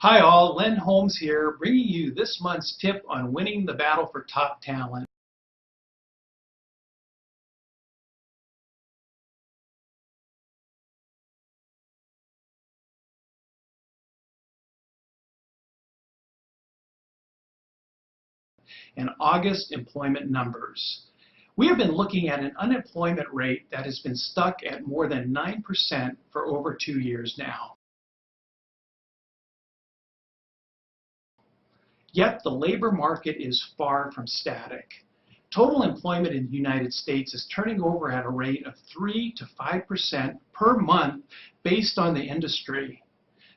Hi all, Len Holmes here, bringing you this month's tip on winning the battle for top talent. And August employment numbers. We have been looking at an unemployment rate that has been stuck at more than 9% for over 2 years now. Yet the labor market is far from static. Total employment in the United States is turning over at a rate of 3 to 5% per month based on the industry.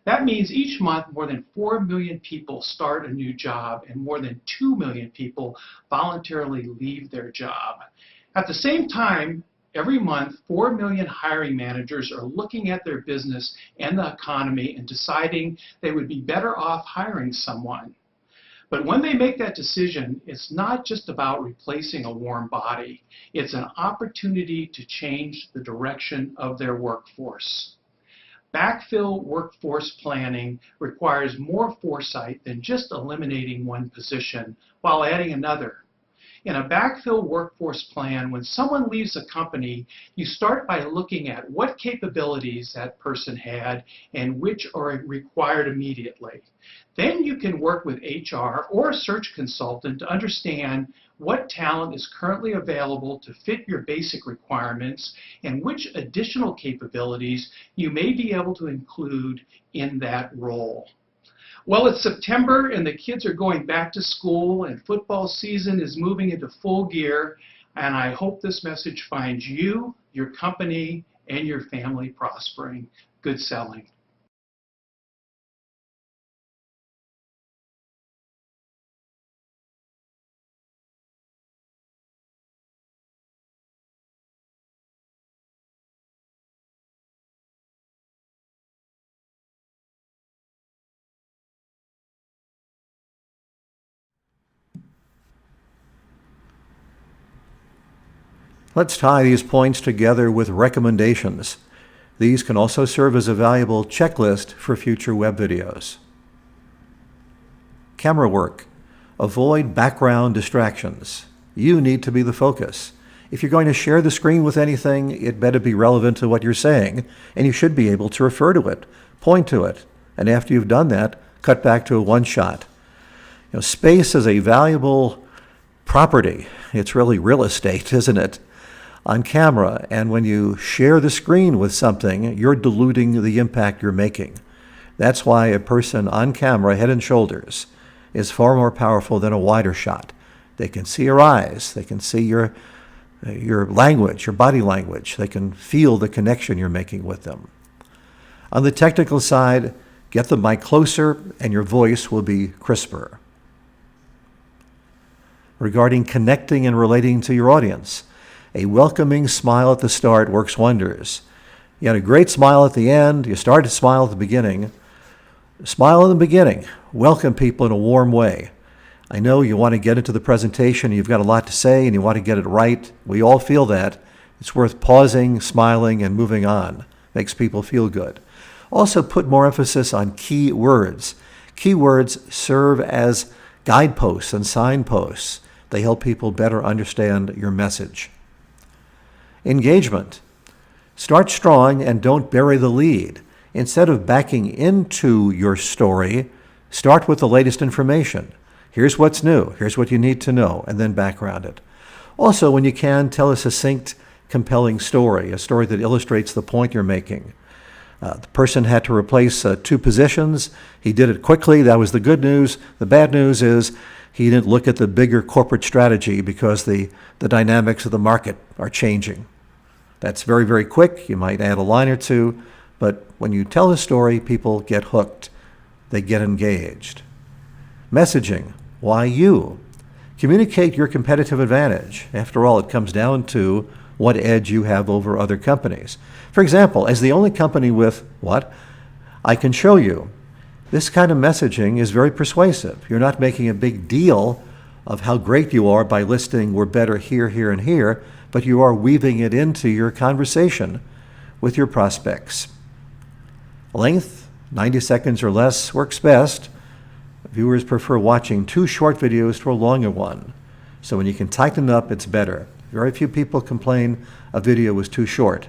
That means each month more than 4 million people start a new job and more than 2 million people voluntarily leave their job. At the same time, every month 4 million hiring managers are looking at their business and the economy and deciding they would be better off hiring someone. But when they make that decision, it's not just about replacing a warm body. It's an opportunity to change the direction of their workforce. Backfill workforce planning requires more foresight than just eliminating one position while adding another. In a backfill workforce plan, when someone leaves a company, you start by looking at what capabilities that person had and which are required immediately. Then you can work with HR or a search consultant to understand what talent is currently available to fit your basic requirements and which additional capabilities you may be able to include in that role. Well, it's September and the kids are going back to school and football season is moving into full gear, and I hope this message finds you, your company, and your family prospering. Good selling. Let's tie these points together with recommendations. These can also serve as a valuable checklist for future web videos. Camera work. Avoid background distractions. You need to be the focus. If you're going to share the screen with anything, it better be relevant to what you're saying, and you should be able to refer to it, point to it, and after you've done that, cut back to a one shot. Space is a valuable property. It's really real estate, isn't it? On camera, and when you share the screen with something, you're diluting the impact you're making. That's why a person on camera, head and shoulders, is far more powerful than a wider shot. They can see your eyes, they can see your language, your body language, they can feel the connection you're making with them. On the technical side, get the mic closer and your voice will be crisper. Regarding connecting and relating to your audience, a welcoming smile at the start works wonders. You had a great smile at the end, you started to smile at the beginning. Smile in the beginning. Welcome people in a warm way. I know you want to get into the presentation, you've got a lot to say and you want to get it right. We all feel that. It's worth pausing, smiling, and moving on. Makes people feel good. Also put more emphasis on key words. Key words serve as guideposts and signposts. They help people better understand your message. Engagement. Start strong and don't bury the lead. Instead of backing into your story, start with the latest information. Here's what's new, here's what you need to know, and then background it. Also, when you can, tell a succinct, compelling story, a story that illustrates the point you're making. The person had to replace 2 positions. He did it quickly. That was the good news. The bad news is he didn't look at the bigger corporate strategy because the dynamics of the market are changing. That's very, very quick. You might add a line or two, but when you tell a story, people get hooked. They get engaged. Messaging. Why you? Communicate your competitive advantage. After all, it comes down to what edge you have over other companies. For example, as the only company with what? I can show you. This kind of messaging is very persuasive. You're not making a big deal of how great you are by listing we're better here, here, and here, but you are weaving it into your conversation with your prospects. Length, 90 seconds or less works best. Viewers prefer watching 2 short videos to a longer one. So when you can tighten up, it's better. Very few people complain a video was too short.